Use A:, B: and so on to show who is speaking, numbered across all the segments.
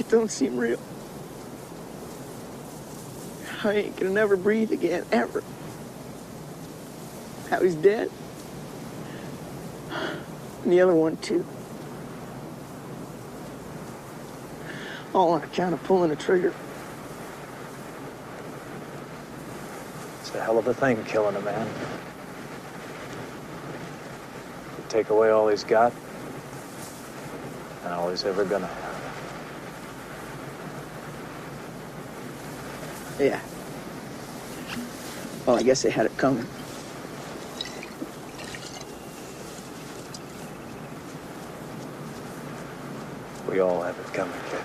A: It don't seem real. I ain't gonna never breathe again, ever. How he's dead. And the other one, too. All on account of pulling a trigger.
B: It's a hell of a thing, killing a man. You take away all he's got, and all he's ever gonna have.
A: Yeah. Well, I guess they had it coming.
B: We all have it coming, kid.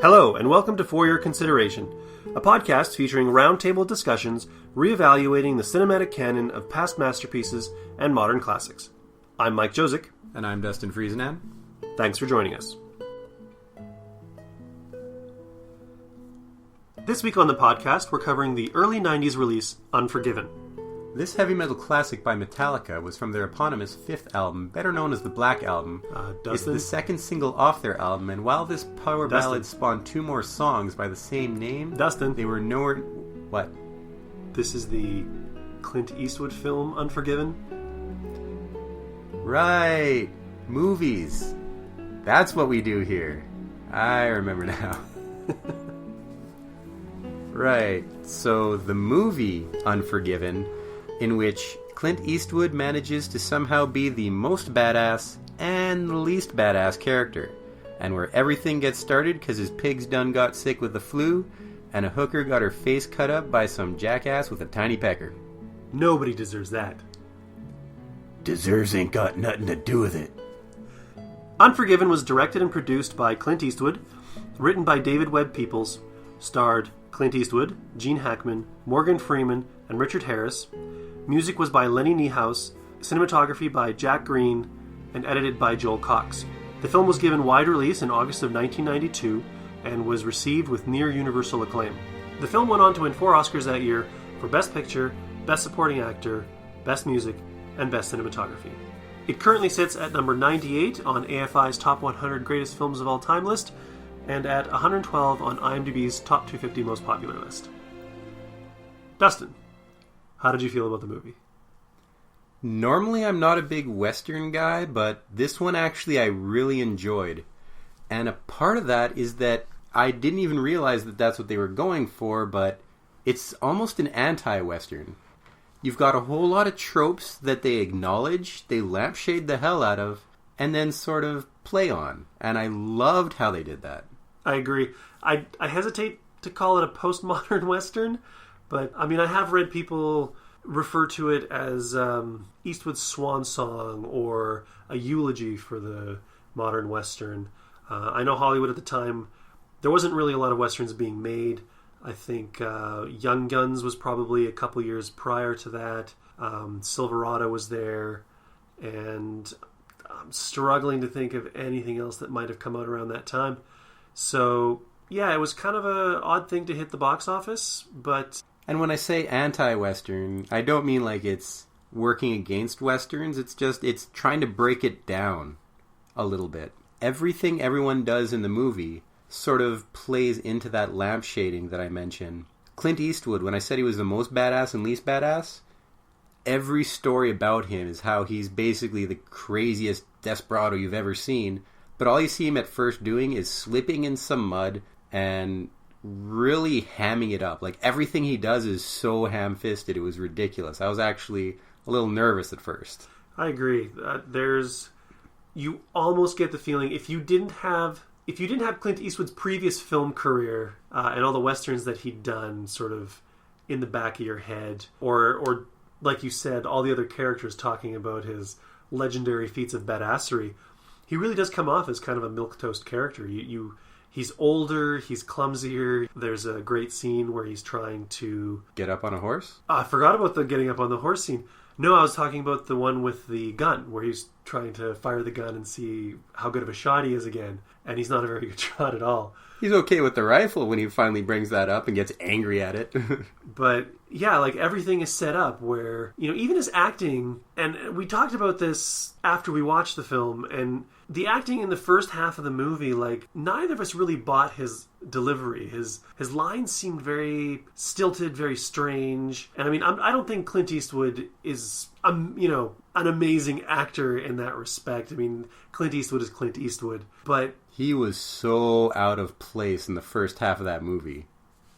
C: Hello, and welcome to For Your Consideration, a podcast featuring roundtable discussions reevaluating the cinematic canon of past masterpieces and modern classics. I'm Mike Josick.
D: And I'm Dustin Friesenan.
C: Thanks for joining us. This week on the podcast, we're covering the early 90s release, Unforgiven.
D: This heavy metal classic by Metallica was from their eponymous fifth album, better known as the Black Album. It's the second single off their album, and while this power ballad spawned two more songs by the same name, they were nowhere... What?
C: This is the Clint Eastwood film, Unforgiven?
D: Right! Movies. That's what we do here. I remember now. Right, so the movie Unforgiven, in which Clint Eastwood manages to somehow be the most badass and the least badass character, and where everything gets started because his pigs done got sick with the flu, and a hooker got her face cut up by some jackass with a tiny pecker.
C: Nobody deserves that.
D: Deserves ain't got nothing to do with it.
C: Unforgiven was directed and produced by Clint Eastwood, written by David Webb Peoples, starred Clint Eastwood, Gene Hackman, Morgan Freeman, and Richard Harris. Music was by Lenny Niehaus, cinematography by Jack Green, and edited by Joel Cox. The film was given wide release in August of 1992 and was received with near universal acclaim. The film went on to win 4 Oscars that year for Best Picture, Best Supporting Actor, Best Music, and Best Cinematography. It currently sits at number 98 on AFI's Top 100 Greatest Films of All Time list, and at 112 on IMDb's Top 250 Most Popular list. Dustin, how did you feel about the movie?
D: Normally I'm not a big Western guy, but this one actually I really enjoyed. And a part of that is that I didn't even realize that that's what they were going for, but it's almost an anti-Western. You've got a whole lot of tropes that they acknowledge, they lampshade the hell out of, and then sort of play on. And I loved how they did that.
C: I agree. I hesitate to call it a postmodern Western, but I mean, I have read people refer to it as Eastwood's swan song or a eulogy for the modern Western. I know Hollywood at the time, there wasn't really a lot of Westerns being made. I think Young Guns was probably a couple years prior to that. Silverado was there, and I'm struggling to think of anything else that might have come out around that time. So, yeah, it was kind of an odd thing to hit the box office, but...
D: And when I say anti-Western, I don't mean like it's working against Westerns. It's just, it's trying to break it down a little bit. Everything everyone does in the movie sort of plays into that lampshading that I mentioned. Clint Eastwood, when I said he was the most badass and least badass, every story about him is how he's basically the craziest desperado you've ever seen. But all you see him at first doing is slipping in some mud and really hamming it up. Like, everything he does is so ham-fisted, it was ridiculous. I was actually a little nervous at first.
C: I agree. You almost get the feeling, if you didn't have if you didn't have Clint Eastwood's previous film career and all the westerns that he'd done sort of in the back of your head, or like you said, all the other characters talking about his legendary feats of badassery, he really does come off as kind of a milquetoast character. He's older, he's clumsier. There's a great scene where he's trying to...
D: Get up on a horse?
C: I forgot about the getting up on the horse scene. No, I was talking about the one with the gun, where he's trying to fire the gun and see how good of a shot he is again. And he's not a very good shot at all.
D: He's okay with the rifle when he finally brings that up and gets angry at it.
C: But yeah, like everything is set up where, you know, even his acting, and we talked about this after we watched the film, and the acting in the first half of the movie, like neither of us really bought his delivery. His lines seemed very stilted, very strange. And I mean, I don't think Clint Eastwood is, you know, an amazing actor in that respect. I mean, Clint Eastwood is Clint Eastwood, but
D: he was so out of place in the first half of that movie.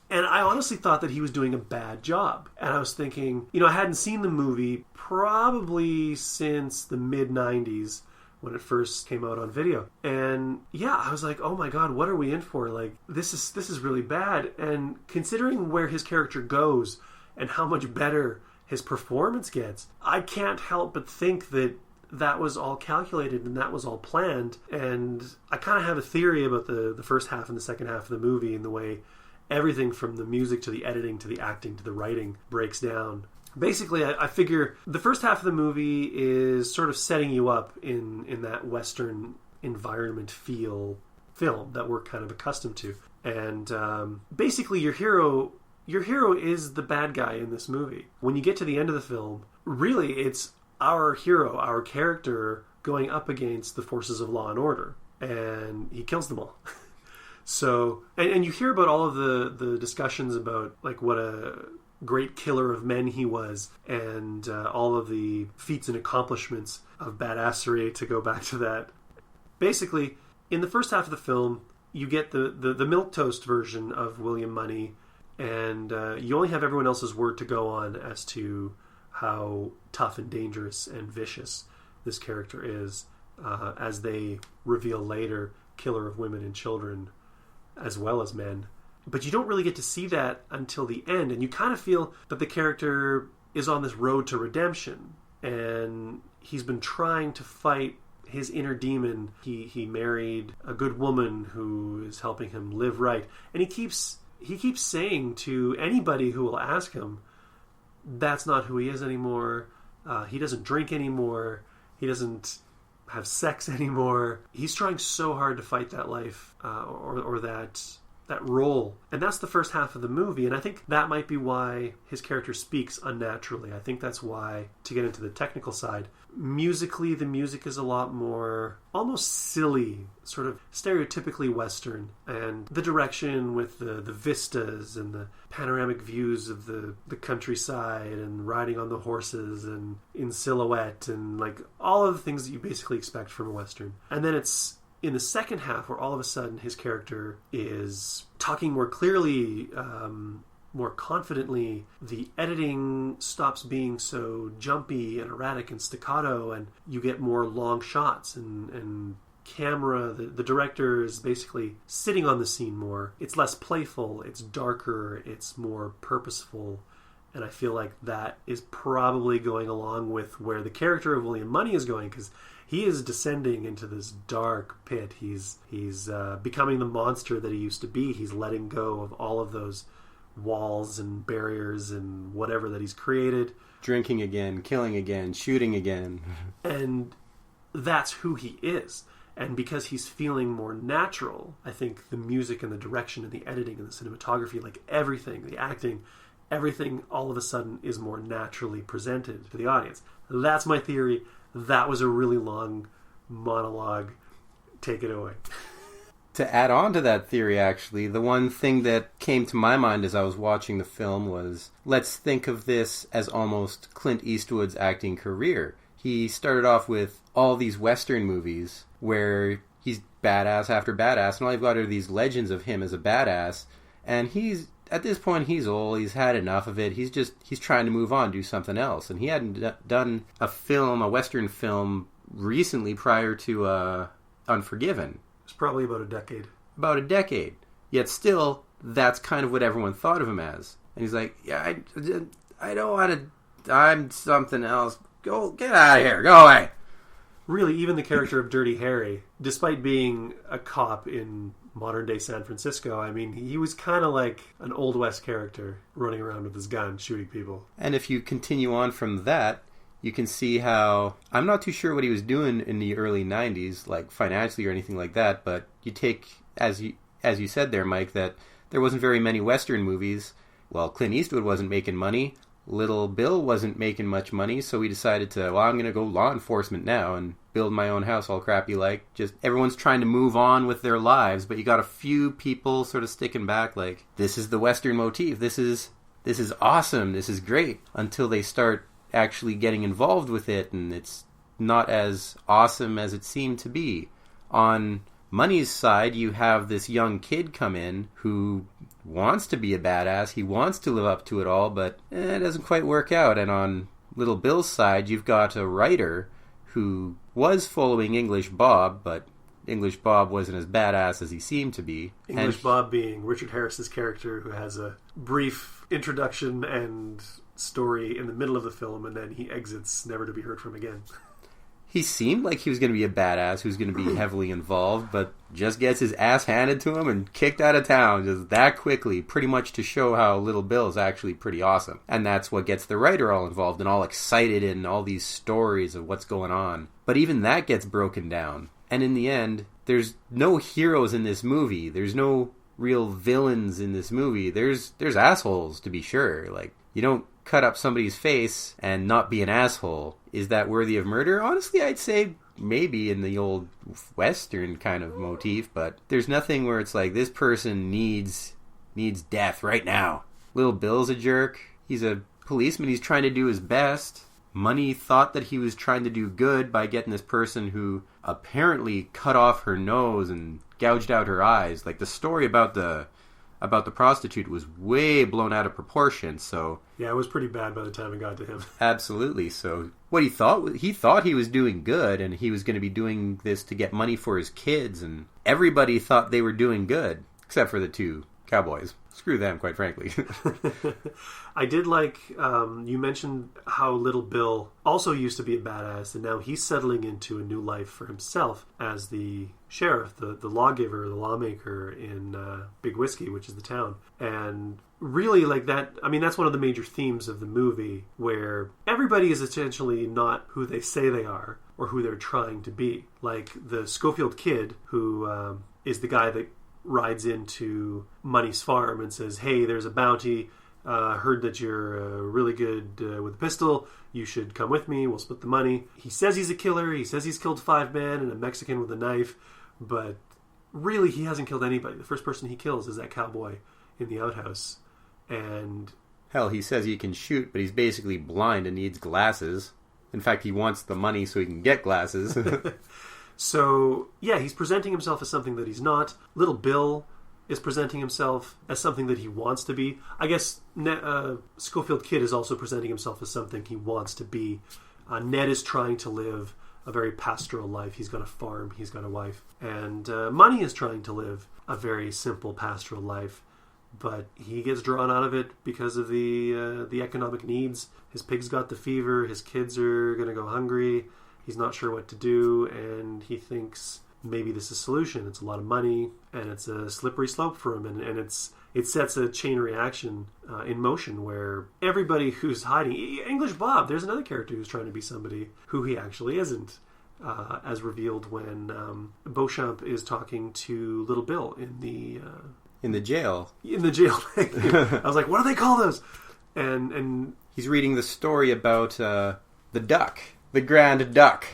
C: And I honestly thought that he was doing a bad job. And I was thinking, you know, I hadn't seen the movie probably since the mid-90s when it first came out on video. And yeah, I was like, oh my God, what are we in for? Like, this is really bad. And considering where his character goes and how much better his performance gets, I can't help but think that that was all calculated and that was all planned. And I kind of have a theory about the first half and the second half of the movie and the way everything from the music to the editing to the acting to the writing breaks down. Basically, I figure the first half of the movie is sort of setting you up in that Western environment film that we're kind of accustomed to. And basically, your hero is the bad guy in this movie. When you get to the end of the film, really, it's our hero, our character, going up against the forces of law and order. And he kills them all. So, and you hear about all of the discussions about like what a great killer of men he was, and all of the feats and accomplishments of badassery, to go back to that. Basically, in the first half of the film, you get the milquetoast version of William Money, and you only have everyone else's word to go on as to how tough and dangerous and vicious this character is, as they reveal later, killer of women and children as well as men. But you don't really get to see that until the end, and you kind of feel that the character is on this road to redemption, and he's been trying to fight his inner demon. He married a good woman who is helping him live right, and he keeps saying to anybody who will ask him, that's not who he is anymore. He doesn't drink anymore. He doesn't have sex anymore. He's trying so hard to fight that life or that role. And that's the first half of the movie. And I think that might be why his character speaks unnaturally. I think that's why, to get into the technical side, musically, the music is a lot more almost silly, sort of stereotypically Western. And the direction with the vistas and the panoramic views of the countryside and riding on the horses and in silhouette and like all of the things that you basically expect from a Western. And then it's in the second half where all of a sudden his character is talking more clearly, more confidently. The editing stops being so jumpy and erratic and staccato, and you get more long shots and camera. The director is basically sitting on the scene more. It's less playful, it's darker, it's more purposeful. And I feel like that is probably going along with where the character of William Money is going, because he is descending into this dark pit. He's becoming the monster that he used to be. He's letting go of all of those walls and barriers and whatever that he's created.
D: Drinking again, killing again, shooting again.
C: And that's who he is. And because he's feeling more natural, I think the music and the direction and the editing and the cinematography, like everything, the acting, everything all of a sudden is more naturally presented to the audience. That's my theory. That was a really long monologue. Take it away.
D: To add on to that theory, actually, the one thing that came to my mind as I was watching the film was, let's think of this as almost Clint Eastwood's acting career. He started off with all these Western movies where he's badass after badass, and all you've got are these legends of him as a badass, and at this point, he's old, he's had enough of it, he's trying to move on, do something else. And he hadn't done a Western film, recently prior to Unforgiven.
C: It's probably about a decade.
D: About a decade. Yet still, that's kind of what everyone thought of him as. And he's like, yeah, I don't want to... I'm something else. Go, get out of here. Go away.
C: Really, even the character of Dirty Harry, despite being a cop in modern-day San Francisco, I mean, he was kind of like an Old West character running around with his gun, shooting people.
D: And if you continue on from that, you can see how... I'm not too sure what he was doing in the early 90s, like financially or anything like that, but you take, as you said there, Mike, that there wasn't very many Western movies. Well, Clint Eastwood wasn't making money. Little Bill wasn't making much money, so we decided to, well, I'm going to go law enforcement now and build my own house all crappy like. Just everyone's trying to move on with their lives, but you got a few people sort of sticking back like, this is the Western motif, this is awesome, this is great, until they start actually getting involved with it, and it's not as awesome as it seemed to be. On Money's side, you have this young kid come in who wants to be a badass, he wants to live up to it all, but it doesn't quite work out. And on Little Bill's side, you've got a writer who was following English Bob, but English Bob wasn't as badass as he seemed to be.
C: English Bob being Richard Harris's character, who has a brief introduction and story in the middle of the film, and then he exits, never to be heard from again.
D: He seemed like he was going to be a badass who's going to be heavily involved, but just gets his ass handed to him and kicked out of town just that quickly, pretty much to show how Little Bill is actually pretty awesome. And that's what gets the writer all involved and all excited in all these stories of what's going on. But even that gets broken down. And in the end, there's no heroes in this movie. There's no real villains in this movie. There's assholes, to be sure. Like, you don't cut up somebody's face and not be an asshole. Is that worthy of murder? Honestly, I'd say maybe in the old Western kind of motif, but there's nothing where it's like, this person needs death right now. Little Bill's a jerk. He's a policeman. He's trying to do his best. Money thought that he was trying to do good by getting this person who apparently cut off her nose and gouged out her eyes. Like, the story about the prostitute was way blown out of proportion, so...
C: Yeah, it was pretty bad by the time it got to him.
D: Absolutely. So what he thought he was doing good, and he was going to be doing this to get money for his kids, and everybody thought they were doing good, except for the two Cowboys. Screw them, quite frankly.
C: I did like, you mentioned how Little Bill also used to be a badass, and now he's settling into a new life for himself as the sheriff, the lawgiver, the lawmaker in Big Whiskey, which is the town. And really, like that, I mean, that's one of the major themes of the movie, where everybody is essentially not who they say they are or who they're trying to be. Like the Scofield Kid, who is the guy that rides into Money's farm and says, hey, there's a bounty. Heard that you're really good with a pistol. You should come with me. We'll split the money. He says he's a killer. He says he's killed 5 men and a Mexican with a knife. But really, he hasn't killed anybody. The first person he kills is that cowboy in the outhouse. And
D: hell, he says he can shoot, but he's basically blind and needs glasses. In fact, he wants the money so he can get glasses.
C: So, yeah, he's presenting himself as something that he's not. Little Bill is presenting himself as something that he wants to be. I guess Scofield Kid is also presenting himself as something he wants to be. Ned is trying to live a very pastoral life. He's got a farm, he's got a wife. And Money is trying to live a very simple pastoral life. But he gets drawn out of it because of the economic needs. His pig's got the fever, his kids are going to go hungry. He's not sure what to do, and he thinks maybe this is a solution. It's a lot of money, and it's a slippery slope for him, and it sets a chain reaction in motion where everybody who's hiding... English Bob, there's another character who's trying to be somebody who he actually isn't, as revealed when Beauchamp is talking to Little Bill in the...
D: in the jail.
C: In the jail. I was like, what do they call those? And
D: he's reading the story about the duck. The Grand Duck.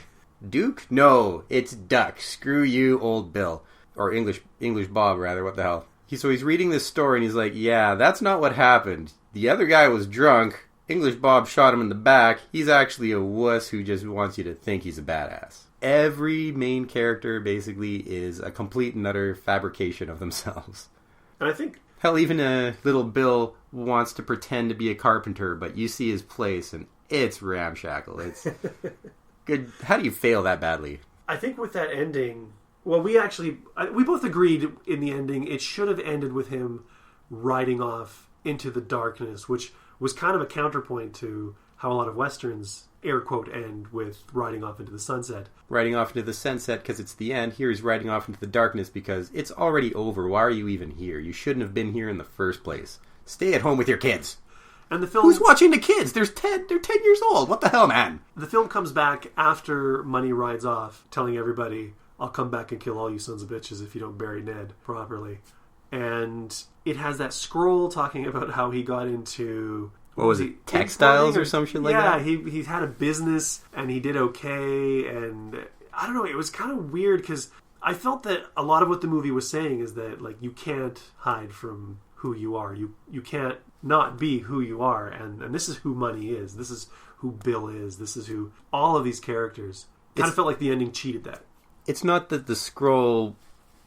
D: Duke? No, it's Duck. Screw you, Old Bill. Or English Bob, rather. What the hell? So he's reading this story and he's like, yeah, that's not what happened. The other guy was drunk. English Bob shot him in the back. He's actually a wuss who just wants you to think he's a badass. Every main character basically is a complete and utter fabrication of themselves.
C: And I think...
D: Hell, even Little Bill wants to pretend to be a carpenter, but you see his place and it's ramshackle. It's good. How do you fail that badly?
C: I think with that ending, Well, we both agreed in the ending it should have ended with him riding off into the darkness, which was kind of a counterpoint to how a lot of Westerns, air quote, end with riding off into the sunset.
D: Riding off into the sunset because it's the end. Here he's riding off into the darkness because it's already over. Why are you even here? You shouldn't have been here in the first place. Stay at home with your kids.
C: And the film...
D: Who's watching the kids? They're 10 years old. What the hell, man?
C: The film comes back after Money rides off, telling everybody, I'll come back and kill all you sons of bitches if you don't bury Ned properly. And it has that scroll talking about how he got into...
D: What was it? Textiles or some shit like that?
C: Yeah, he had a business and he did okay. And I don't know, it was kind of weird because I felt that a lot of what the movie was saying is that, like, you can't hide from who you are. You can't not be who you are. And this is who Money is. This is who Bill is. This is who all of these characters. Kind of felt like the ending cheated that.
D: It's not that the scroll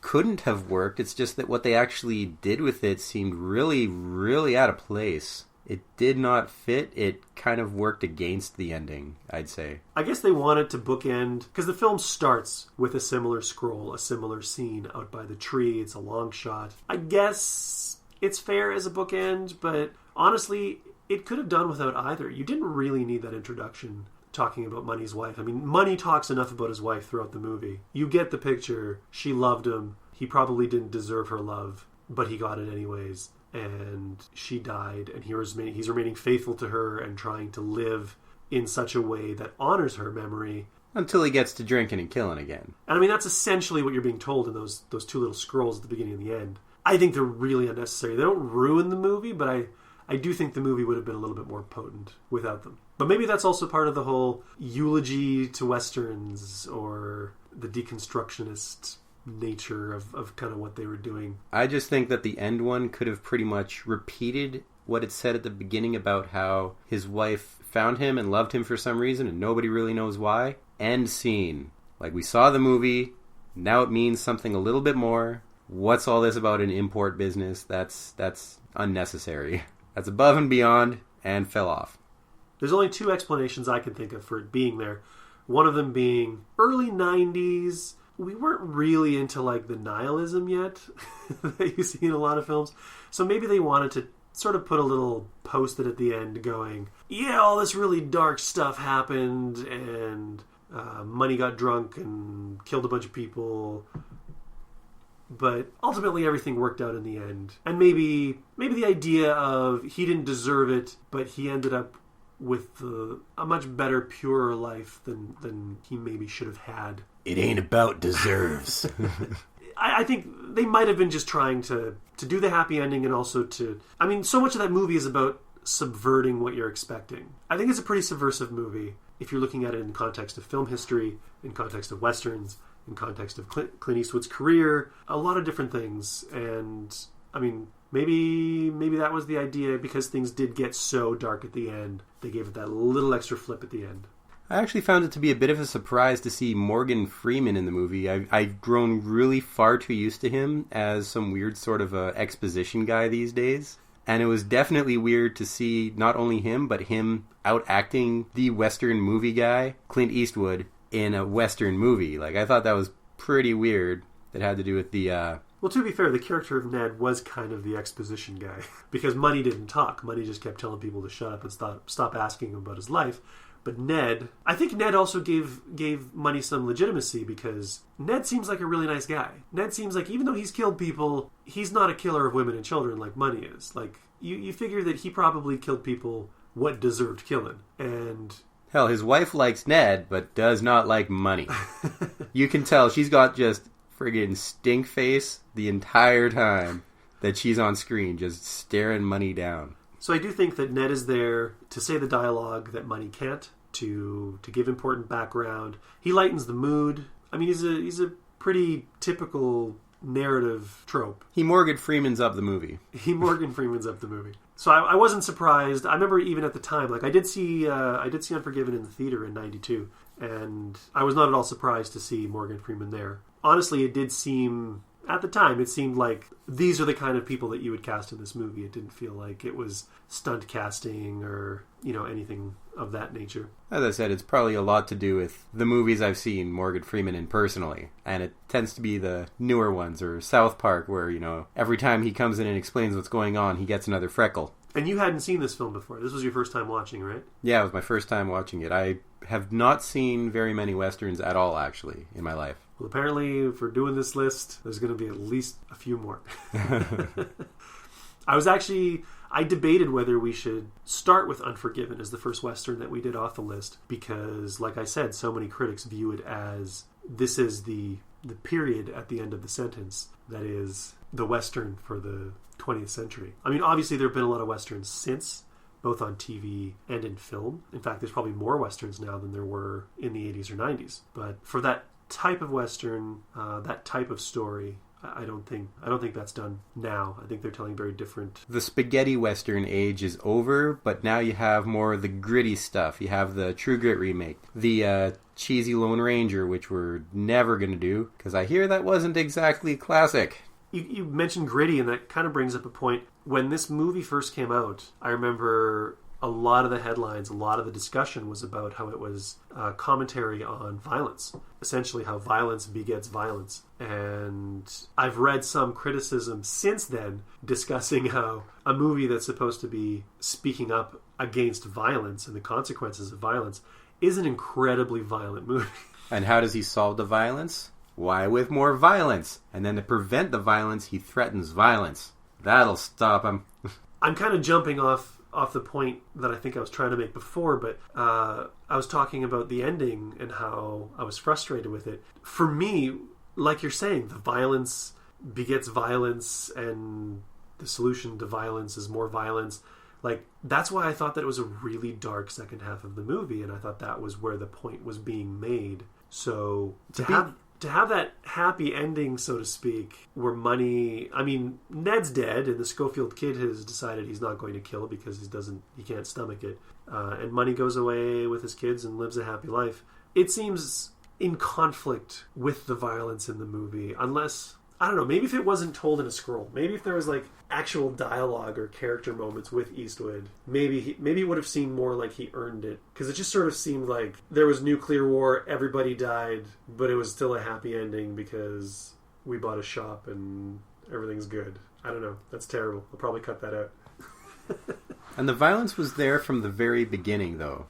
D: couldn't have worked. It's just that what they actually did with it seemed really, really out of place. It did not fit. It kind of worked against the ending, I'd say.
C: I guess they wanted to bookend, because the film starts with a similar scroll, a similar scene out by the tree. It's a long shot. I guess it's fair as a bookend, but honestly, it could have done without either. You didn't really need that introduction talking about Money's wife. I mean, Money talks enough about his wife throughout the movie. You get the picture. She loved him. He probably didn't deserve her love, but he got it anyways. And she died, and he's remaining faithful to her and trying to live in such a way that honors her memory.
D: Until he gets to drinking and killing again.
C: And I mean, that's essentially what you're being told in those two little scrolls at the beginning and the end. I think they're really unnecessary. They don't ruin the movie, but I do think the movie would have been a little bit more potent without them. But maybe that's also part of the whole eulogy to Westerns or the deconstructionist nature of kind of what they were doing.
D: I just think that the end one could have pretty much repeated what it said at the beginning about how his wife found him and loved him for some reason and nobody really knows why. End scene. Like, we saw the movie, now it means something a little bit more. What's all this about an import business? That's unnecessary. That's above and beyond and fell off.
C: There's only two explanations I can think of for it being there. One of them being early 90s. We weren't really into, like, the nihilism yet that you see in a lot of films. So maybe they wanted to sort of put a little post-it at the end going, yeah, all this really dark stuff happened and Money got drunk and killed a bunch of people. But ultimately everything worked out in the end. And maybe the idea of he didn't deserve it, but he ended up with a much better, purer life than he maybe should have had.
D: It ain't about deserves.
C: I think they might have been just trying to do the happy ending and also to... I mean, so much of that movie is about subverting what you're expecting. I think it's a pretty subversive movie if you're looking at it in context of film history, in context of Westerns, in context of Clint Eastwood's career, a lot of different things. And, I mean, maybe that was the idea because things did get so dark at the end. They gave it that little extra flip at the end.
D: I actually found it to be a bit of a surprise to see Morgan Freeman in the movie. I've grown really far too used to him as some weird sort of exposition guy these days. And it was definitely weird to see not only him, but him out-acting the Western movie guy, Clint Eastwood, in a Western movie. Like, I thought that was pretty weird. That had to do with the...
C: Well, to be fair, the character of Ned was kind of the exposition guy. Because Money didn't talk. Money just kept telling people to shut up and stop asking him about his life. But Ned... I think Ned also gave Money some legitimacy because Ned seems like a really nice guy. Ned seems like, even though he's killed people, he's not a killer of women and children like Money is. Like, you figure that he probably killed people what deserved killing. And...
D: Hell, his wife likes Ned, but does not like Money. You can tell she's got just friggin' stink face the entire time that she's on screen, just staring Money down.
C: So I do think that Ned is there to say the dialogue that Money can't, to give important background. He lightens the mood. I mean, he's a pretty typical narrative trope.
D: He Morgan Freeman's up the movie.
C: So I wasn't surprised. I remember even at the time, like I did see Unforgiven in the theater in '92, and I was not at all surprised to see Morgan Freeman there. Honestly, it did seem at the time, it seemed like these are the kind of people that you would cast in this movie. It didn't feel like it was stunt casting or, anything of that nature.
D: As I said, it's probably a lot to do with the movies I've seen Morgan Freeman in personally. And it tends to be the newer ones, or South Park, where, every time he comes in and explains what's going on, he gets another freckle.
C: And you hadn't seen this film before. This was your first time watching, right?
D: Yeah, it was my first time watching it. I have not seen very many Westerns at all, actually, in my life.
C: Well, apparently, if we're doing this list, there's going to be at least a few more. I debated whether we should start with Unforgiven as the first Western that we did off the list, because, like I said, so many critics view it as this is the period at the end of the sentence that is the Western for the 20th century. I mean, obviously, there have been a lot of Westerns since, both on TV and in film. In fact, there's probably more Westerns now than there were in the 80s or 90s. But for that type of Western, that type of story, I don't think that's done now. I think they're telling very different.
D: The spaghetti Western age is over, but now you have more of the gritty stuff. You have the True Grit remake, the cheesy Lone Ranger, which we're never going to do, because I hear that wasn't exactly classic.
C: You mentioned gritty, and that kind of brings up a point. When this movie first came out, I remember a lot of the headlines, a lot of the discussion was about how it was commentary on violence. Essentially, how violence begets violence. And I've read some criticism since then discussing how a movie that's supposed to be speaking up against violence and the consequences of violence is an incredibly violent movie.
D: And how does he solve the violence? Why, with more violence. And then to prevent the violence, he threatens violence. That'll stop him.
C: I'm kind of jumping off the point that I think I was trying to make before, but I was talking about the ending and how I was frustrated with it. For me, like you're saying, the violence begets violence, and the solution to violence is more violence. Like, that's why I thought that it was a really dark second half of the movie, and I thought that was where the point was being made. So to have that happy ending, so to speak, where Ned's dead, and the Scofield Kid has decided he's not going to kill because he can't stomach it, and Money goes away with his kids and lives a happy life. It seems in conflict with the violence in the movie, unless, I don't know, maybe if it wasn't told in a scroll, maybe if there was like actual dialogue or character moments with Eastwood, maybe it would have seemed more like he earned it, because it just sort of seemed like there was nuclear war, everybody died, but it was still a happy ending because we bought a shop and everything's good. I don't know, that's terrible. I'll probably cut that out.
D: And the violence was there from the very beginning, though.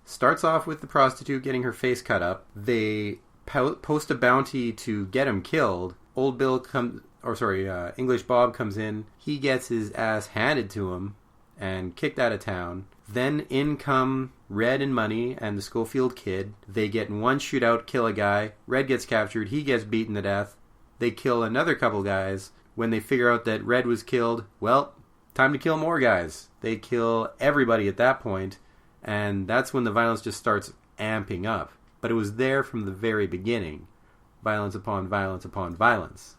D: Starts off with the prostitute getting her face cut up. They post a bounty to get him killed. English Bob comes in. He gets his ass handed to him and kicked out of town. Then in come Red and Money and the Scofield Kid. They get in one shootout, kill a guy. Red gets captured. He gets beaten to death. They kill another couple guys. When they figure out that Red was killed, well, time to kill more guys. They kill everybody at that point, and that's when the violence just starts amping up. But it was there from the very beginning. Violence upon violence upon violence.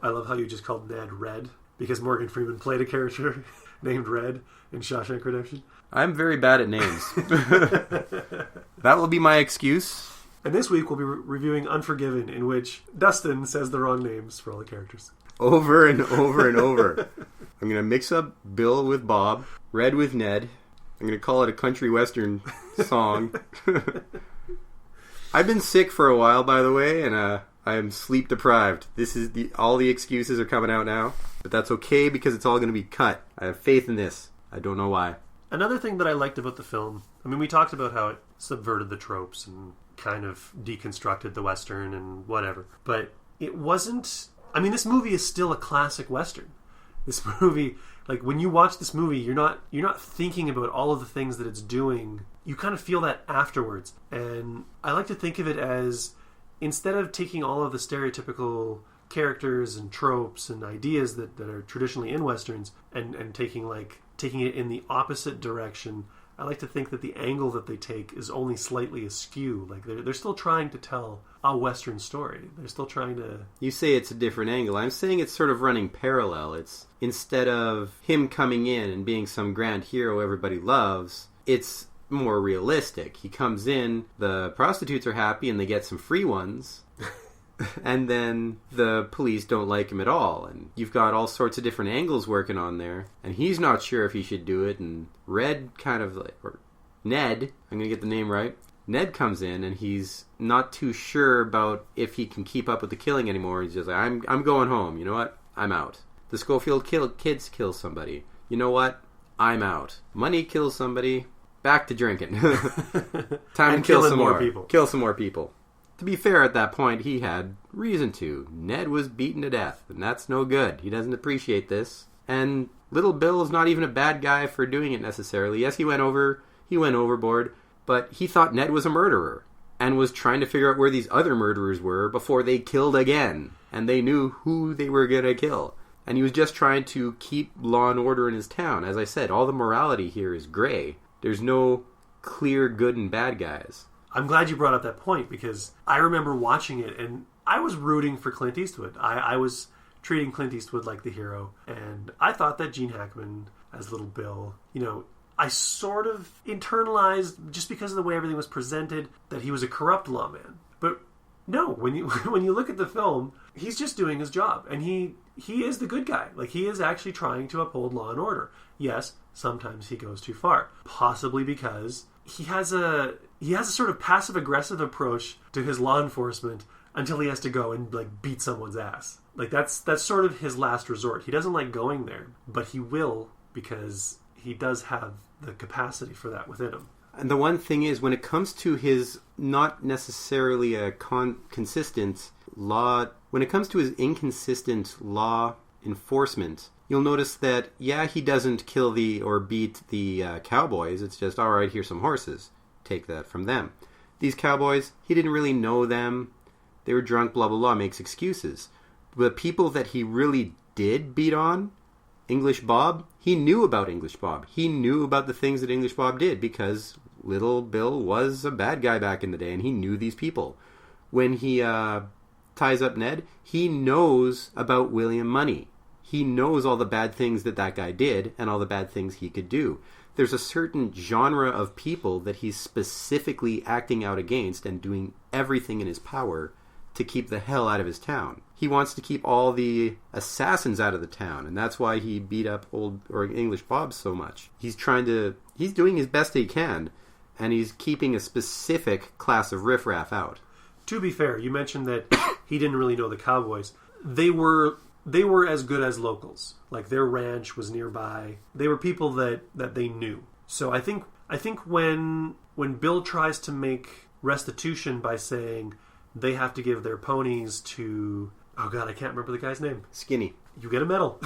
C: I love how you just called Ned Red, because Morgan Freeman played a character named Red in Shawshank Redemption.
D: I'm very bad at names. That will be my excuse.
C: And this week we'll be reviewing Unforgiven, in which Dustin says the wrong names for all the characters.
D: Over and over and over. I'm going to mix up Bill with Bob, Red with Ned. I'm going to call it a country western song. I've been sick for a while, by the way, and I am sleep deprived. All the excuses are coming out now, but that's okay because it's all going to be cut. I have faith in this. I don't know why.
C: Another thing that I liked about the film, we talked about how it subverted the tropes and kind of deconstructed the Western and whatever, but it wasn't... this movie is still a classic Western. This movie, like, when you watch this movie, you're not thinking about all of the things that it's doing. You kind of feel that afterwards. And I like to think of it as, instead of taking all of the stereotypical characters and tropes and ideas that are traditionally in Westerns and taking it in the opposite direction, I like to think that the angle that they take is only slightly askew. Like, they're still trying to tell a Western story. They're still trying to...
D: You say it's a different angle. I'm saying it's sort of running parallel. It's, instead of him coming in and being some grand hero everybody loves, it's more realistic. He comes in, the prostitutes are happy and they get some free ones. And then the police don't like him at all. And you've got all sorts of different angles working on there. And he's not sure if he should do it. And Red kind of like... or Ned, I'm going to get the name right. Ned comes in and he's not too sure about if he can keep up with the killing anymore. He's just like, I'm going home. You know what? I'm out. The Scofield Kids kill somebody. You know what? I'm out. Money kills somebody. Back to drinking. Time to kill some more people. Kill some more people. To be fair, at that point, he had reason to. Ned was beaten to death, and that's no good. He doesn't appreciate this. And Little Bill is not even a bad guy for doing it necessarily. Yes, he went overboard, but he thought Ned was a murderer and was trying to figure out where these other murderers were before they killed again. And they knew who they were going to kill. And he was just trying to keep law and order in his town. As I said, all the morality here is gray. There's no clear good and bad guys.
C: I'm glad you brought up that point, because I remember watching it and I was rooting for Clint Eastwood. I was treating Clint Eastwood like the hero, and I thought that Gene Hackman as Little Bill, I sort of internalized, just because of the way everything was presented, that he was a corrupt lawman. But no, when you look at the film, he's just doing his job, and he is the good guy. Like, he is actually trying to uphold law and order. Yes, sometimes he goes too far, possibly because he has a sort of passive aggressive approach to his law enforcement until he has to go and beat someone's ass. Like, that's sort of his last resort. He doesn't like going there, but he will, because he does have the capacity for that within him.
D: And the one thing is, when it comes to his not necessarily a consistent law, when it comes to his inconsistent law enforcement, you'll notice that, yeah, he doesn't kill or beat the Cowboys. It's just, all right, here's some horses. Take that from them. These Cowboys, he didn't really know them. They were drunk, blah, blah, blah, makes excuses. The people that he really did beat on, English Bob, he knew about English Bob. He knew about the things that English Bob did, because Little Bill was a bad guy back in the day, and he knew these people. When he ties up Ned, he knows about William Money. He knows all the bad things that guy did, and all the bad things he could do. There's a certain genre of people that he's specifically acting out against and doing everything in his power to keep the hell out of his town. He wants to keep all the assassins out of the town, and that's why he beat up English Bob so much. He's doing his best he can, and he's keeping a specific class of riffraff out.
C: To be fair, you mentioned that he didn't really know the Cowboys. They were as good as locals. Like, their ranch was nearby. They were people that they knew. So I think when Bill tries to make restitution by saying they have to give their ponies to... oh God, I can't remember the guy's name.
D: Skinny.
C: You get a medal.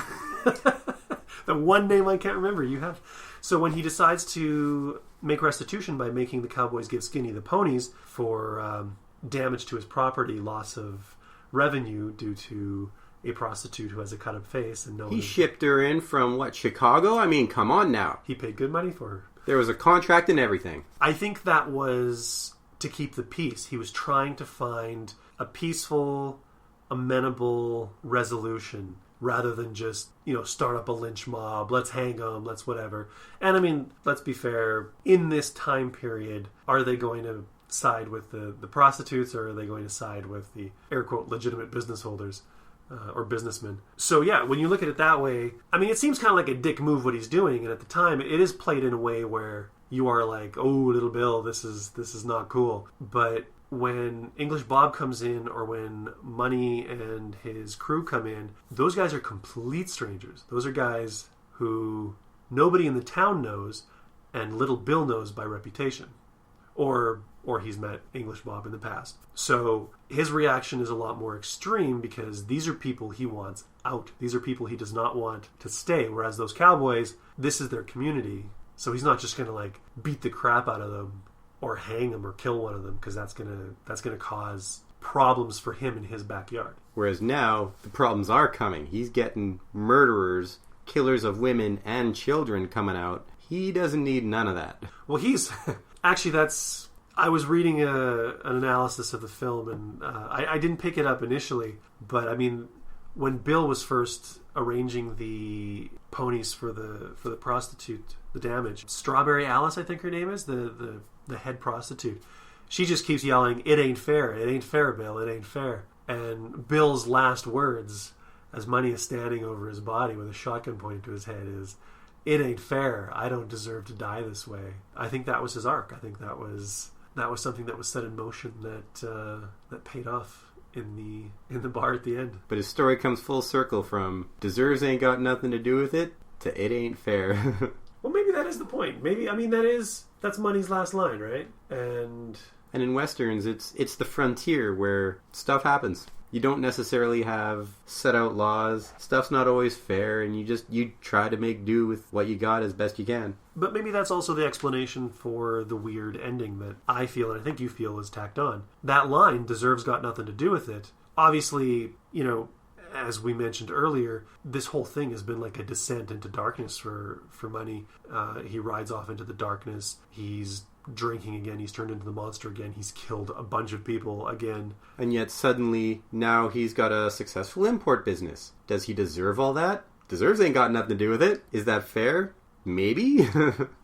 C: The one name I can't remember, you have. So when he decides to make restitution by making the Cowboys give Skinny the ponies for damage to his property, loss of revenue due to a prostitute who has a cut-up face, and
D: he shipped her in from, Chicago? I mean, come on now.
C: He paid good money for her.
D: There was a contract and everything.
C: I think that was to keep the peace. He was trying to find a peaceful, amenable resolution rather than just, start up a lynch mob, let's hang them, let's whatever. And I mean, let's be fair, in this time period, are they going to side with the prostitutes, or are they going to side with the, air quote, legitimate business holders? Or businessmen. So yeah, when you look at it that way, I mean, it seems kind of like a dick move what he's doing, and at the time, it is played in a way where you are like, oh, Little Bill, this is not cool. But when English Bob comes in, or when Money and his crew come in, those guys are complete strangers. Those are guys who nobody in the town knows, and Little Bill knows by reputation. Or he's met English Bob in the past. So his reaction is a lot more extreme, because these are people he wants out. These are people he does not want to stay. Whereas those Cowboys, this is their community. So he's not just going to beat the crap out of them or hang them or kill one of them, because that's going to cause problems for him in his backyard.
D: Whereas now the problems are coming. He's getting murderers, killers of women and children coming out. He doesn't need none of that.
C: Well, he's... Actually, I was reading an analysis of the film, and I didn't pick it up initially, but I mean, when Bill was first arranging the ponies for the prostitute, the damage, Strawberry Alice, I think her name is, the head prostitute, she just keeps yelling, "It ain't fair, Bill, it ain't fair." And Bill's last words, as Money is standing over his body with a shotgun pointed to his head, is, "It ain't fair. I don't deserve to die this way." I think that was his arc. I think that was something that was set in motion that paid off in the bar at the end.
D: But his story comes full circle from deserves ain't got nothing to do with it to it ain't fair.
C: Well, maybe that is the point. Maybe, I mean, that's Money's last line, right? And
D: in Westerns, it's the frontier where stuff happens. You don't necessarily have set out laws. Stuff's not always fair, and you try to make do with what you got as best you can.
C: But maybe that's also the explanation for the weird ending that I feel, and I think you feel, is tacked on. That line, deserves got nothing to do with it. Obviously, you know, as we mentioned earlier, this whole thing has been like a descent into darkness for Money. He rides off into the darkness. He's drinking again. He's turned into the monster again. He's killed a bunch of people again. And
D: yet suddenly, now he's got a successful import business. Does he deserve all that? Deserves ain't got nothing to do with it. Is that fair? Maybe?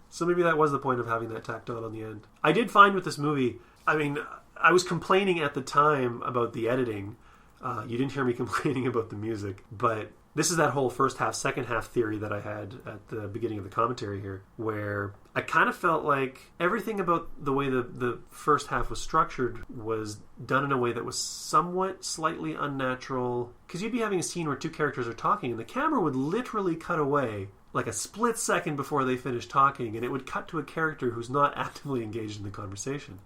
C: So maybe that was the point of having that tacked on the end. I did find with this movie, I mean, I was complaining at the time about the editing. You didn't hear me complaining about the music, but this is that whole first half, second half theory that I had at the beginning of the commentary here, where I kind of felt like everything about the way the first half was structured was done in a way that was somewhat slightly unnatural. Because you'd be having a scene where two characters are talking, and the camera would literally cut away like a split second before they finish talking, and it would cut to a character who's not actively engaged in the conversation.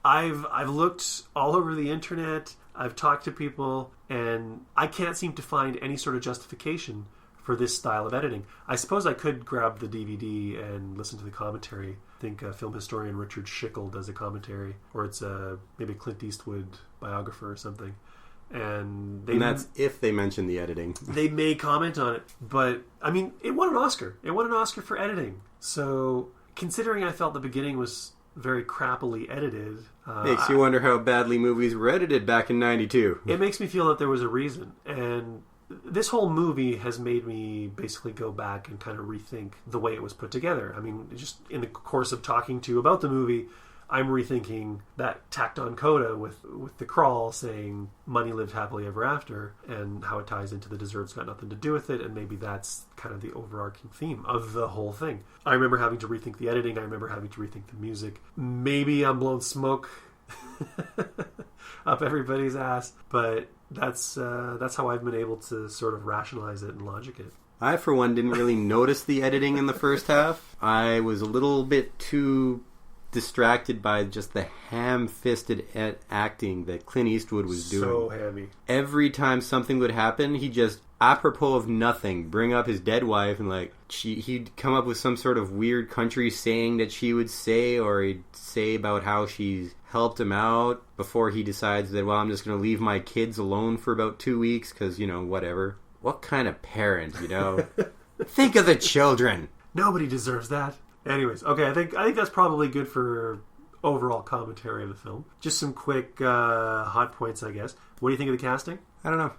C: I've looked all over the internet, I've talked to people, and I can't seem to find any sort of justification for this style of editing. I suppose I could grab the DVD and listen to the commentary. I think film historian Richard Schickel does a commentary, or it's maybe a Clint Eastwood biographer or something. And
D: that's if they mention the editing.
C: They may comment on it, but I mean, it won an Oscar. It won an Oscar for editing. So, considering I felt the beginning was very crappily edited,
D: makes you wonder how badly movies were edited back in '92.
C: It makes me feel that there was a reason, and this whole movie has made me basically go back and kind of rethink the way it was put together. I mean, just in the course of talking to you about the movie, I'm rethinking that tacked on coda with the crawl saying Money lived happily ever after, and how it ties into the deserves got nothing to do with it, and maybe that's kind of the overarching theme of the whole thing. I remember having to rethink the editing. I remember having to rethink the music. Maybe I'm blowing smoke up everybody's ass, but that's how I've been able to sort of rationalize it and logic it.
D: I, for one, didn't really notice the editing in the first half. I was a little bit too distracted by just the ham-fisted acting that Clint Eastwood was doing.
C: So hammy.
D: Every time something would happen, he'd just, apropos of nothing, bring up his dead wife and he'd come up with some sort of weird country saying that she would say, or he'd say about how she's helped him out before he decides that, well, I'm just going to leave my kids alone for about 2 weeks because, you know, whatever. What kind of parent, you know? Think of the children.
C: Nobody deserves that. Anyways, okay, I think that's probably good for overall commentary of the film. Just some quick hot points, I guess. What do you think of the casting?
D: I don't know.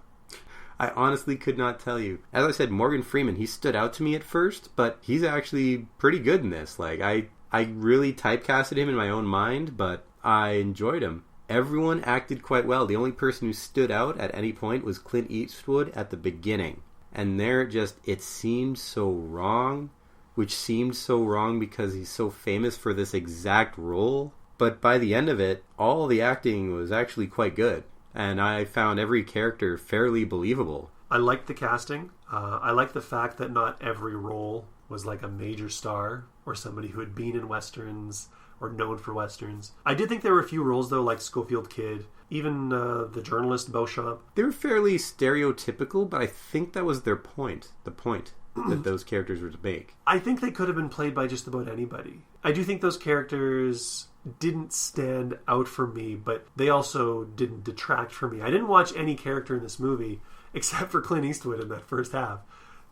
D: I honestly could not tell you. As I said, Morgan Freeman, he stood out to me at first, but he's actually pretty good in this. Like, I really typecasted him in my own mind, but I enjoyed him. Everyone acted quite well. The only person who stood out at any point was Clint Eastwood at the beginning. And there it seemed so wrong. Which seemed so wrong because he's so famous for this exact role. But by the end of it, all the acting was actually quite good. And I found every character fairly believable.
C: I liked the casting. I liked the fact that not every role was like a major star or somebody who had been in Westerns or known for Westerns. I did think there were a few roles, though, like Scofield Kid, even the journalist Beauchamp.
D: They were fairly stereotypical, but I think that was their point. The point that those characters were to make.
C: I think they could have been played by just about anybody. I do think those characters didn't stand out for me, but they also didn't detract from me. I didn't watch any character in this movie except for Clint Eastwood in that first half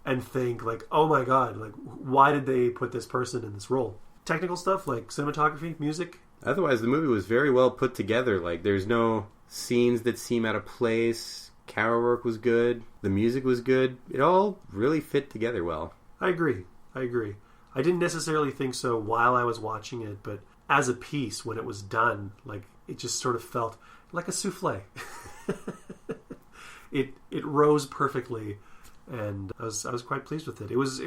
C: and think, like, oh my god, like, why did they put this person in this role? Technical stuff like cinematography, music.
D: Otherwise, the movie was very well put together. Like, there's no scenes that seem out of place. Camera work was good. The music was good. It all really fit together well.
C: I agree. I didn't necessarily think so while I was watching it, but as a piece, when it was done, like, it just sort of felt like a souffle. it rose perfectly, and I was quite pleased with it. It was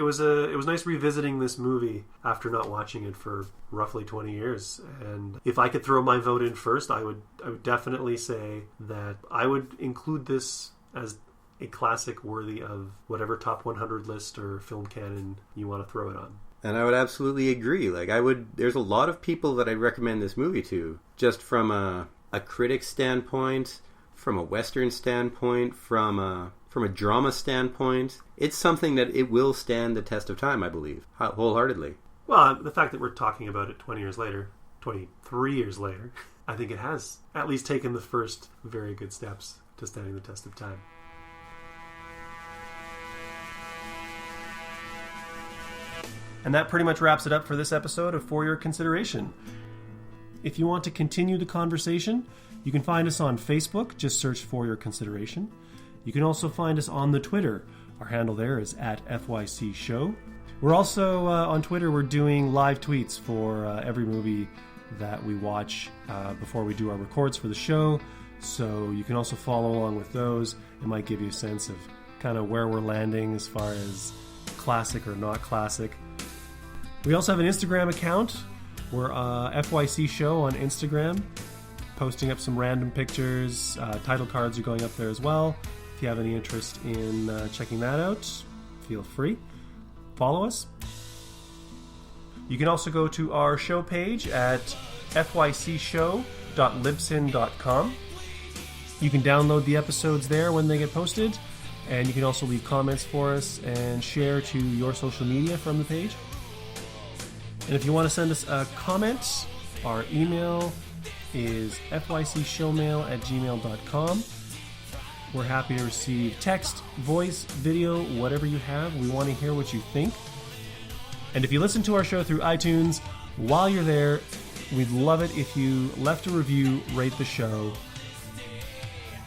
C: nice revisiting this movie after not watching it for roughly 20 years. And if I could throw my vote in first, I would definitely say that I would include this as a classic worthy of whatever top 100 list or film canon you want to throw it on.
D: And I would absolutely agree. Like, there's a lot of people that I'd recommend this movie to, just from a critic standpoint, from a Western standpoint, from a drama standpoint. It's something that it will stand the test of time, I believe, wholeheartedly.
C: Well, the fact that we're talking about it 23 years later, I think it has at least taken the first very good steps to standing the test of time. And that pretty much wraps it up for this episode of For Your Consideration. If you want to continue the conversation, you can find us on Facebook. Just search For Your Consideration. You can also find us on the Twitter. Our handle there is @FYC Show. We're also on Twitter. We're doing live tweets for every movie that we watch before we do our records for the show. So you can also follow along with those. It might give you a sense of kind of where we're landing as far as classic or not classic. We also have an Instagram account. We're FYC Show on Instagram, posting up some random pictures. Title cards are going up there as well. If you have any interest in checking that out, feel free. Follow us. You can also go to our show page at fycshow.libsyn.com. You can download the episodes there when they get posted, and you can also leave comments for us and share to your social media from the page. And if you want to send us a comment, our email is fycshowmail@gmail.com. We're happy to receive text, voice, video, whatever you have. We want to hear what you think. And if you listen to our show through iTunes, while you're there, we'd love it if you left a review, rate the show.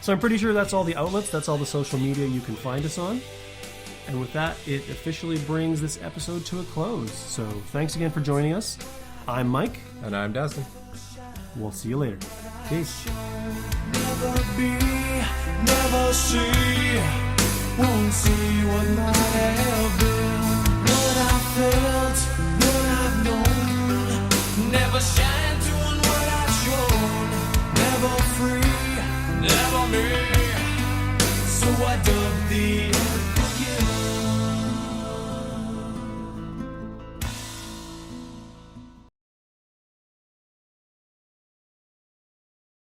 C: So I'm pretty sure that's all the outlets, that's all the social media you can find us on. And with that, it officially brings this episode to a close. So thanks again for joining us. I'm Mike.
E: And I'm Dustin.
C: We'll see you later. Peace.
F: Never be, never see, won't see what might have been. What I felt, what I've known, never shine doing what I've shown. Never free, never me, so I dug the